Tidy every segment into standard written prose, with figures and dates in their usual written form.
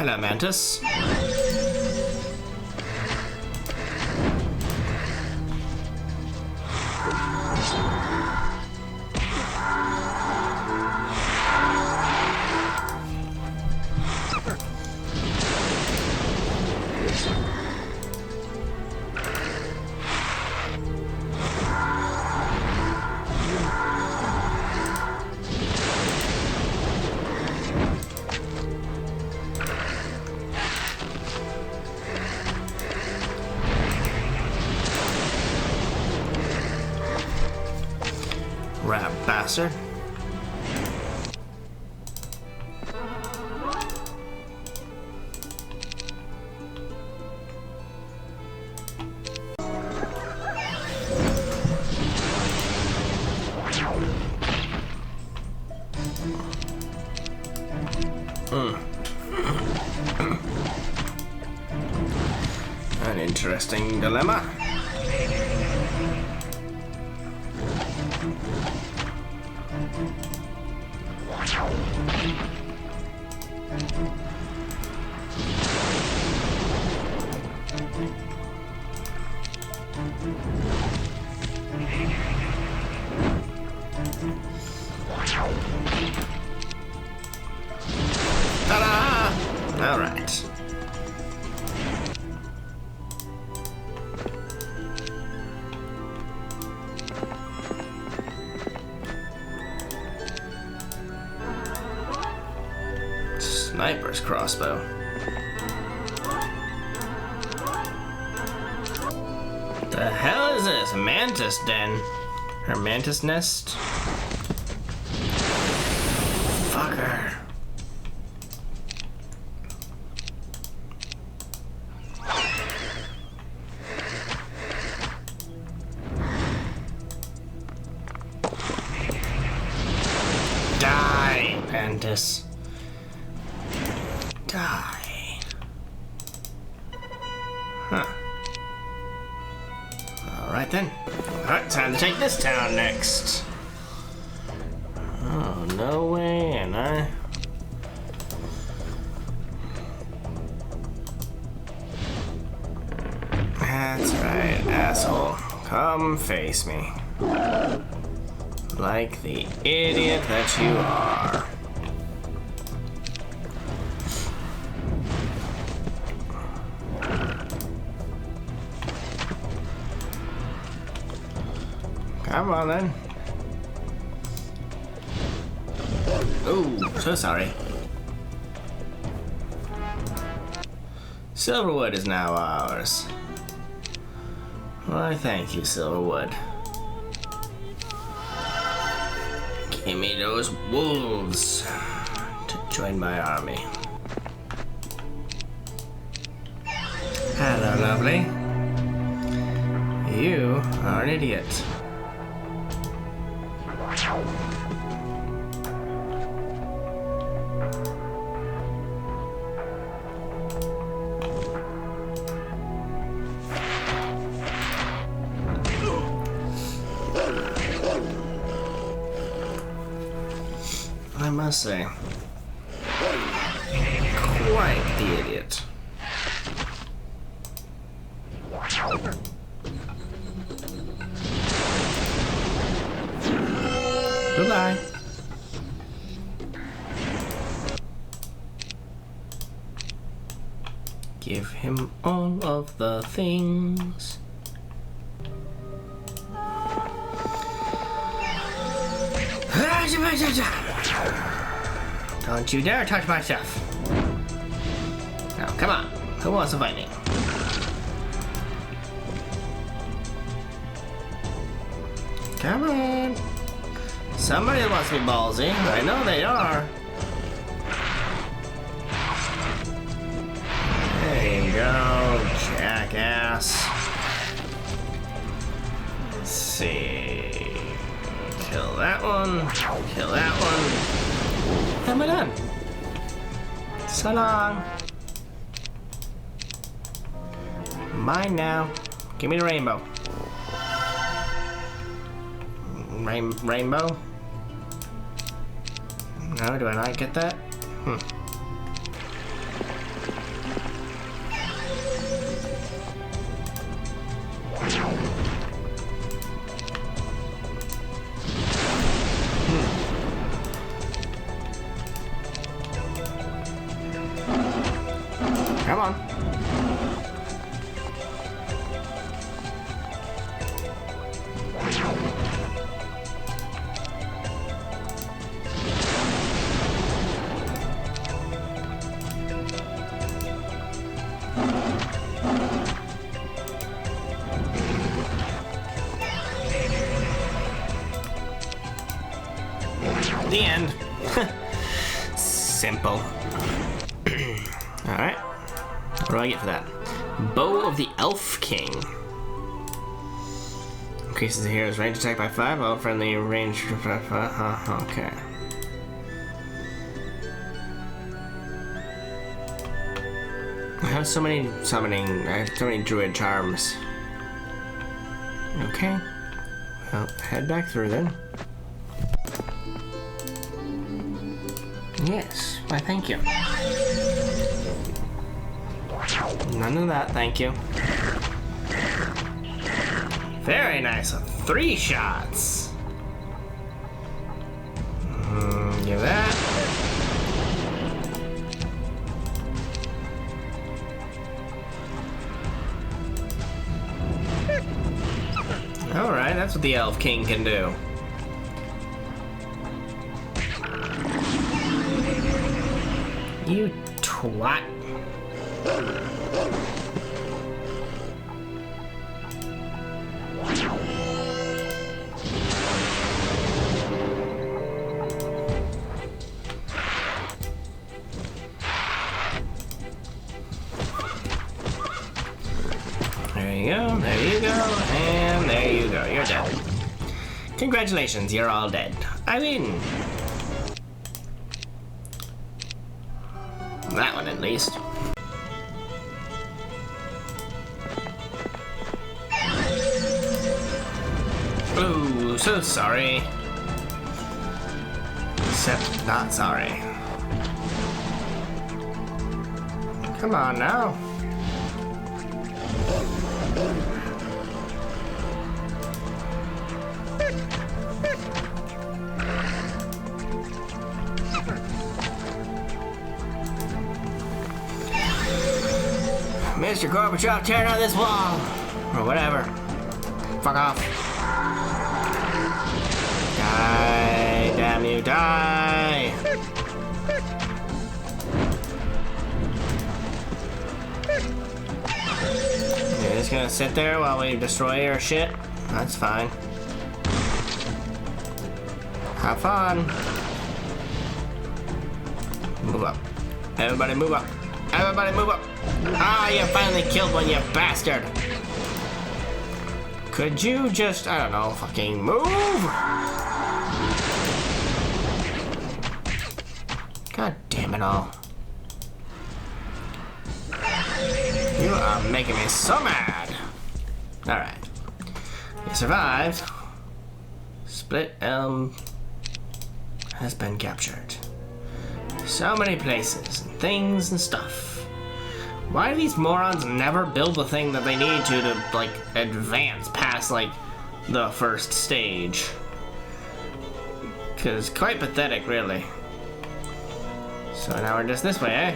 Hello, Mantis. Rat bastard. An interesting dilemma. Ta-da! All right. Sniper's crossbow. The hell is this? Mantis den? Her mantis nest? Fucker. Die, Mantis. Die. Huh. Alright then. Alright, time to take this town next. Oh, no way, and I... That's right, asshole. Come face me. Like the idiot that you are. Come on then. Oh, so sorry. Silverwood is now ours. Why, thank you, Silverwood. Give me those wolves to join my army. Hello, lovely. You are an idiot. I must say, quite the idiot. Goodbye. Give him all of the things. Don't you dare touch my stuff. Now, come on. Who wants to fight me? Come on. Somebody wants to be ballsy. I know they are. There you go, jackass. Let's see. Kill that one. Kill that one. Am I done? So long. Mine now. Give me the rainbow. Rainbow? No, do I not get that? The end. Simple. Alright. What do I get for that? Bow of the Elf King. Increases the hero's range attack by 5. All friendly range. Okay. I have so many summoning. I have so many druid charms. Okay. Well, head back through then. Yes. Why, thank you. None of that, thank you. Very nice. 3 shots. Give that. Alright, that's what the Elf King can do. You twat. There you go, there you go, and there you go. You're dead. Congratulations, you're all dead. I win. That one at least. Ooh, so sorry. Except not sorry. Come on now. Mr. Gorbachev, tear down this wall! Or whatever. Fuck off. Die, damn you, die! You're just gonna sit there while we destroy your shit? That's fine. Have fun. Move up. Everybody move up. Everybody move up. Ah, you finally killed one, you bastard. Could you just, I don't know, fucking move? God damn it all. You are making me so mad. Alright. You survived. Split Elm has been captured. So many places and things and stuff. Why do these morons never build the thing that they need to like, advance past, like, the first stage? Because quite pathetic, really. So now we're just this way, eh?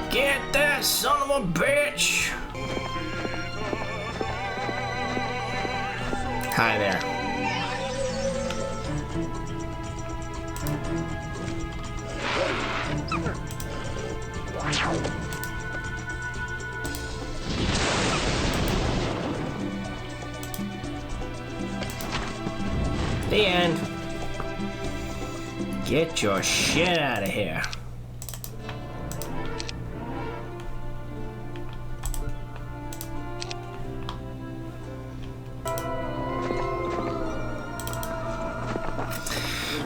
Get that son of a bitch! Hi there. The end. Get your shit out of here.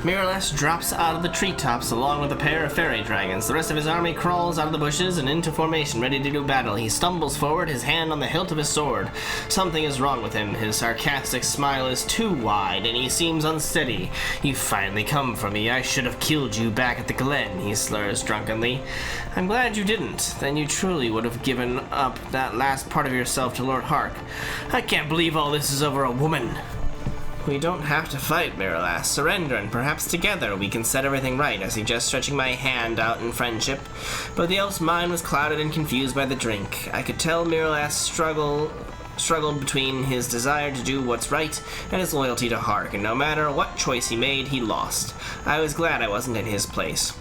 Miraless drops out of the treetops along with a pair of fairy dragons. The rest of his army crawls out of the bushes and into formation, ready to do battle. He stumbles forward, his hand on the hilt of his sword. Something is wrong with him. His sarcastic smile is too wide, and he seems unsteady. You finally come for me. I should have killed you back at the Glen, he slurs drunkenly. I'm glad you didn't. Then you truly would have given up that last part of yourself to Lord Harke. I can't believe all this is over a woman. We don't have to fight, Miralass. Surrender, and perhaps together we can set everything right, I suggest, stretching my hand out in friendship. But the elf's mind was clouded and confused by the drink. I could tell Miralass struggled between his desire to do what's right and his loyalty to Harke, and no matter what choice he made, he lost. I was glad I wasn't in his place.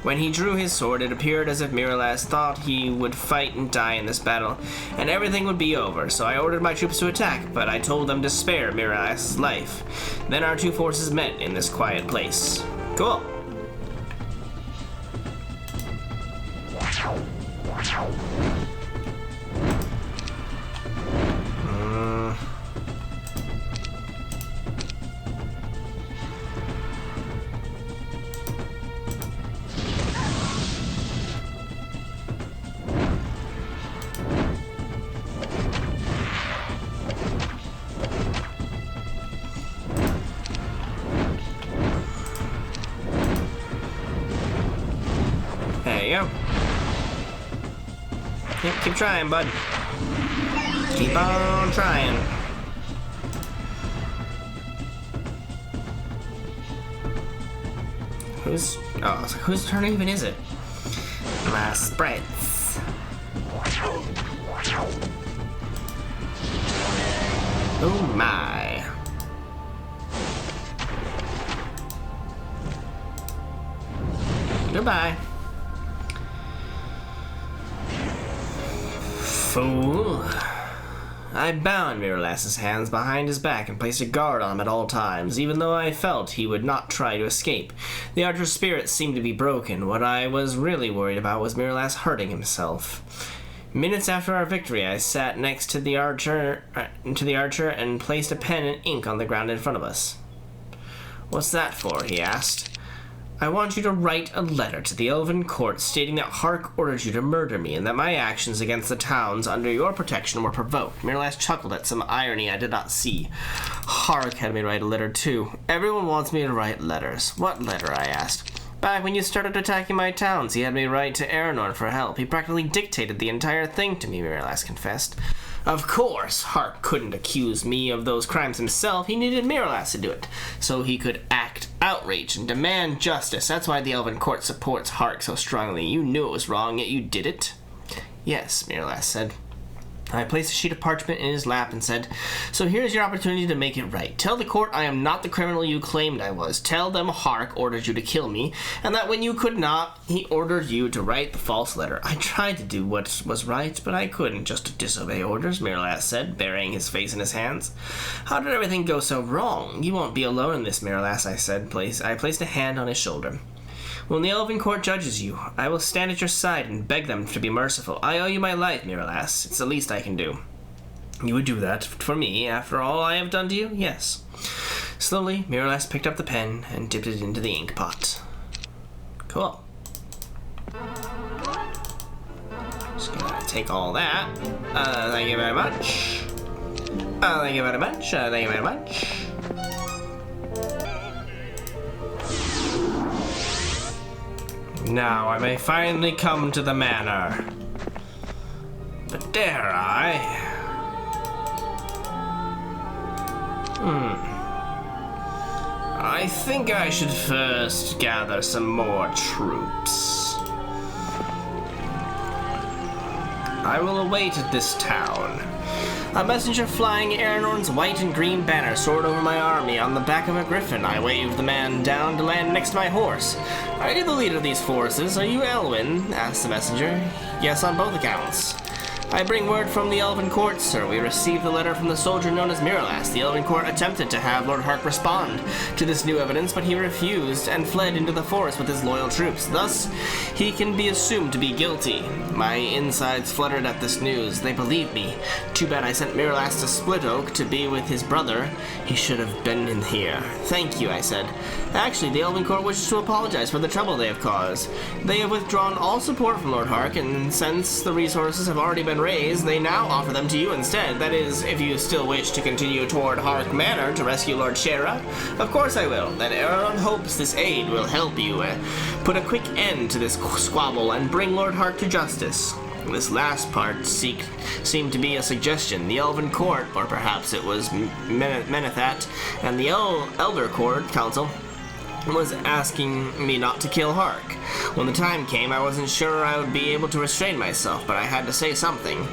When he drew his sword, it appeared as if Miralaz thought he would fight and die in this battle, and everything would be over, so I ordered my troops to attack, but I told them to spare Miralaz's life. Then our two forces met in this quiet place. Cool. There you go. Keep trying, bud. Keep on trying. Whose turn even is it? My spreads. Oh my. Goodbye. Fool. I bound Miralaz's hands behind his back and placed a guard on him at all times, even though I felt he would not try to escape. The archer's spirit seemed to be broken. What I was really worried about was Miralaz hurting himself. Minutes after our victory, I sat next to the archer and placed a pen and ink on the ground in front of us. "What's that for?" he asked. "I want you to write a letter to the Elven Court stating that Harke ordered you to murder me and that my actions against the towns under your protection were provoked." Miralaz chuckled at some irony I did not see. Harke had me write a letter too. "Everyone wants me to write letters." "What letter?" I asked. "Back when you started attacking my towns, he had me write to Aranorn for help. He practically dictated the entire thing to me," Miralaz confessed. Of course, Harke couldn't accuse me of those crimes himself. He needed Miralaz to do it, so he could act outrage and demand justice. That's why the Elven Court supports Harke so strongly. You knew it was wrong, yet you did it. "Yes," Miralaz said. I placed a sheet of parchment in his lap and said, "So here's your opportunity to make it right. Tell the court I am not the criminal you claimed I was. Tell them Harke ordered you to kill me, and that when you could not, he ordered you to write the false letter." "I tried to do what was right, but I couldn't just disobey orders," Miralaz said, burying his face in his hands. "How did everything go so wrong?" "You won't be alone in this, Miralaz," I said. I placed a hand on his shoulder. "When the Elven Court judges you, I will stand at your side and beg them to be merciful. I owe you my life, Miralaz. It's the least I can do." "You would do that for me, after all I have done to you?" "Yes." Slowly, Miralaz picked up the pen and dipped it into the ink pot. Cool. Just gonna take all that. Thank you very much. Thank you very much. Thank you very much. Now I may finally come to the manor. But dare I? I think I should first gather some more troops. I will await at this town. A messenger flying Aranorn's white and green banner soared over my army on the back of a griffin. I waved the man down to land next to my horse. "Are you the leader of these forces? Are you Elwyn?" asked the messenger. "Yes, on both accounts." "I bring word from the Elven Court, sir. We received the letter from the soldier known as Miralaz. The Elven Court attempted to have Lord Harke respond to this new evidence, but he refused and fled into the forest with his loyal troops. Thus, he can be assumed to be guilty." My insides fluttered at this news. They believed me. Too bad I sent Miralaz to Split Oak to be with his brother. He should have been in here. "Thank you," I said. "Actually, the Elven Court wishes to apologize for the trouble they have caused. They have withdrawn all support from Lord Harke, and since the resources have already been raised, they now offer them to you instead. That is, if you still wish to continue toward Harke Manor to rescue Lord Shera." "Of course I will. Then Aranorn hopes this aid will help you put a quick end to this squabble and bring Lord Harke to justice." This last part seemed to be a suggestion. The Elven Court, or perhaps it was Menethat, and the Elder Court Council was asking me not to kill Harke. When the time came, I wasn't sure I would be able to restrain myself, but I had to say something.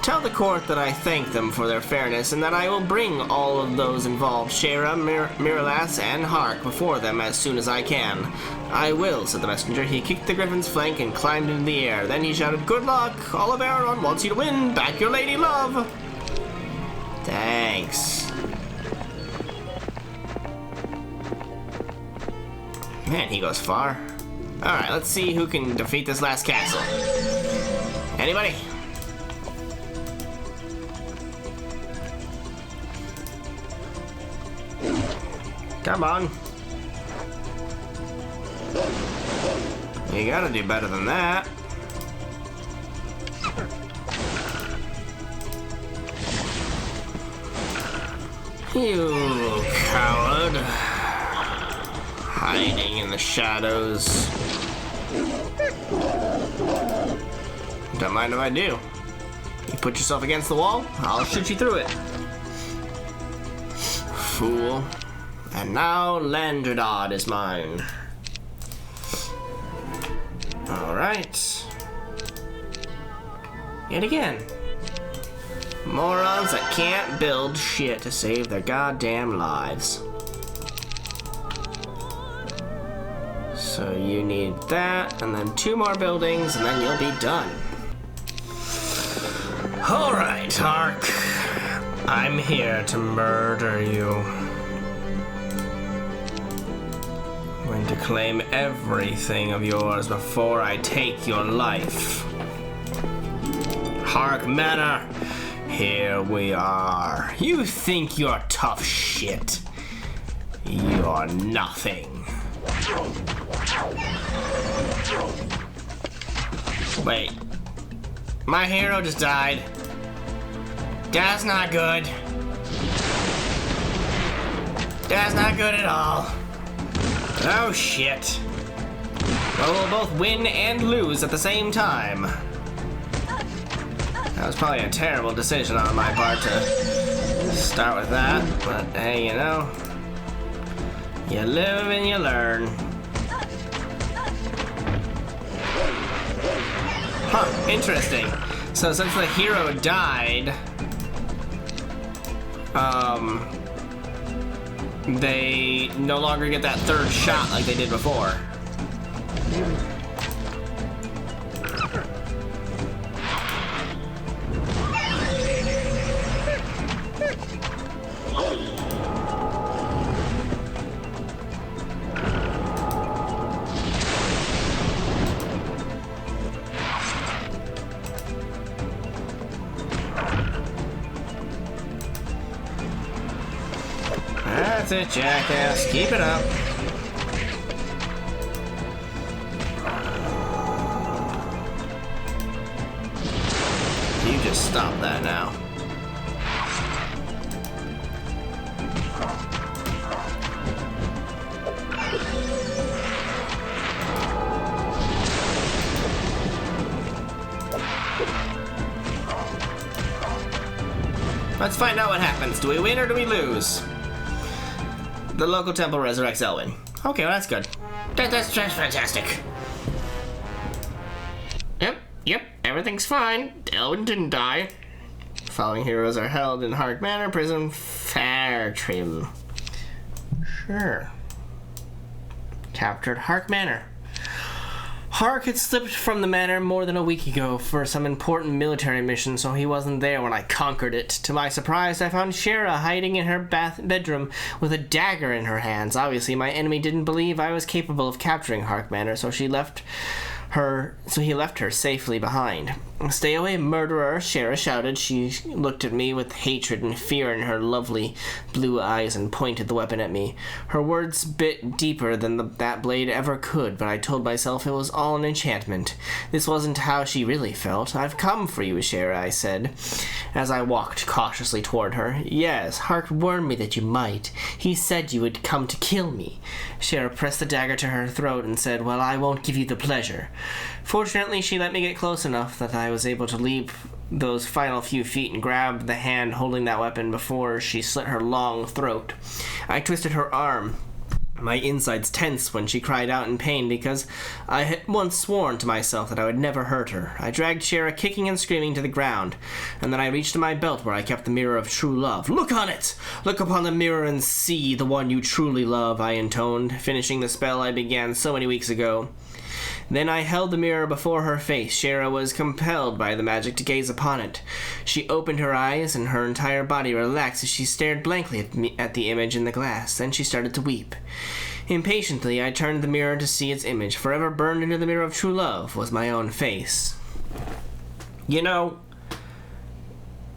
Tell the court that I thank them for their fairness, and that I will bring all of those involved, Shara, Miralas, and Harke, before them as soon as I can. I will, said the messenger. He kicked the griffin's flank and climbed into the air. Then he shouted, Good luck! All of Araron wants you to win! Back your lady love! Thanks. Man, he goes far. Alright, let's see who can defeat this last castle. Anybody? Come on. You gotta do better than that. You coward. Hiding in the shadows. Don't mind if I do. You put yourself against the wall, I'll shoot you through it. Fool. And now Landredod is mine. Alright. Yet again. Morons that can't build shit to save their goddamn lives. So you need that, and then 2 more buildings, and then you'll be done. Alright, Harke. I'm here to murder you. I'm going to claim everything of yours before I take your life. Harke Manor, here we are. You think you're tough shit. You're nothing. Wait. My hero just died. That's not good. That's not good at all. Oh shit. Well, we'll both win and lose at the same time. That was probably a terrible decision on my part to start with that, but hey, you know, you live and you learn. Huh, interesting. So since the hero died, they no longer get that 3rd shot like they did before. That's it, jackass. Keep it up. You just stop that now. Let's find out what happens. Do we win or do we lose? The local temple resurrects Elwyn. Okay, well that's good. That's fantastic. Yep, everything's fine. Elwyn didn't die. Following heroes are held in Harke Manor prison. Fairtrim. Sure. Captured Harke Manor. Harke had slipped from the manor more than a week ago for some important military mission, so he wasn't there when I conquered it. To my surprise, I found Shara hiding in her bedroom with a dagger in her hands. Obviously, my enemy didn't believe I was capable of capturing Harke Manor, so he left her safely behind. Stay away, murderer, Shara shouted. She looked at me with hatred and fear in her lovely blue eyes and pointed the weapon at me. Her words bit deeper than that blade ever could, but I told myself it was all an enchantment. This wasn't how she really felt. I've come for you, Shara, I said, as I walked cautiously toward her. Yes, Harke warned me that you might. He said you would come to kill me. Shara pressed the dagger to her throat and said, Well, I won't give you the pleasure. Fortunately, she let me get close enough that I was able to leap those final few feet and grab the hand holding that weapon before she slit her long throat. I twisted her arm My insides tensed when she cried out in pain because I had once sworn to myself that I would never hurt her. I dragged Shara kicking and screaming to the ground, and then I reached in my belt where I kept the mirror of true love. "Look on it! Look upon the mirror and see the one you truly love," I intoned, finishing the spell I began so many weeks ago. Then I held the mirror before her face. Shara was compelled by the magic to gaze upon it. She opened her eyes, and her entire body relaxed as she stared blankly at the image in the glass. Then she started to weep. Impatiently, I turned the mirror to see its image. Forever burned into the mirror of true love was my own face. You know,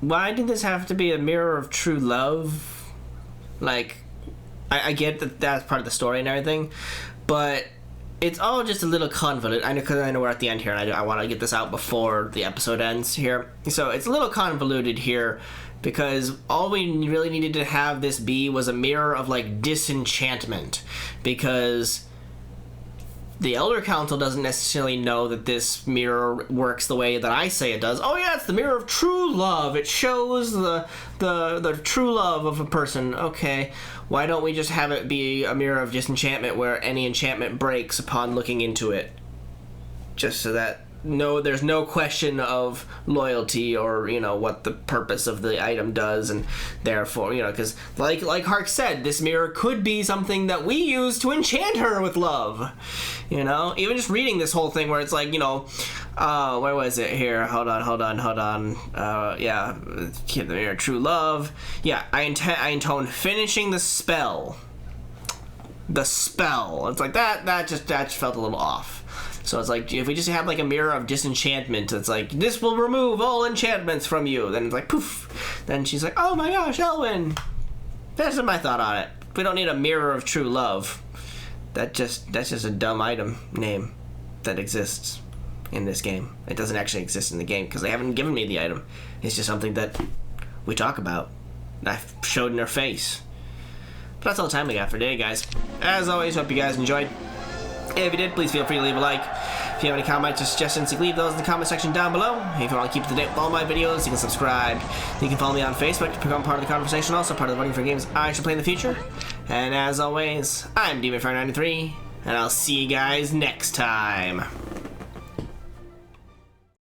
why did this have to be a mirror of true love? Like, I get that that's part of the story and everything, but it's all just a little convoluted. I know, because I know we're at the end here, and I want to get this out before the episode ends here. So it's a little convoluted here, because all we really needed to have this be was a mirror of, like, disenchantment. Because the Elder Council doesn't necessarily know that this mirror works the way that I say it does. Oh yeah, it's the mirror of true love. It shows the true love of a person. Okay, why don't we just have it be a mirror of disenchantment where any enchantment breaks upon looking into it? Just so that there's no question of loyalty or, you know, what the purpose of the item does, and therefore, you know, because like Harke said, this mirror could be something that we use to enchant her with love. You know, even just reading this whole thing where it's like, you know, where was it here? Hold on. Yeah, keep the mirror of true love. Yeah, I intone finishing the spell. The spell. It's like that just felt a little off. So it's like, if we just have like a mirror of disenchantment, it's like, this will remove all enchantments from you. Then it's like, poof. Then she's like, oh my gosh, Elwyn. That's my thought on it. We don't need a mirror of true love. That's just a dumb item name that exists in this game. It doesn't actually exist in the game because they haven't given me the item. It's just something that we talk about. I've showed in her face. But that's all the time we got for today, guys. As always, hope you guys enjoyed. If you did, please feel free to leave a like. If you have any comments or suggestions, you can leave those in the comment section down below. If you want to keep up to date with all my videos, you can subscribe. You can follow me on Facebook to become part of the conversation, also part of the voting for games I should play in the future. And as always, I'm DemonFire93, and I'll see you guys next time.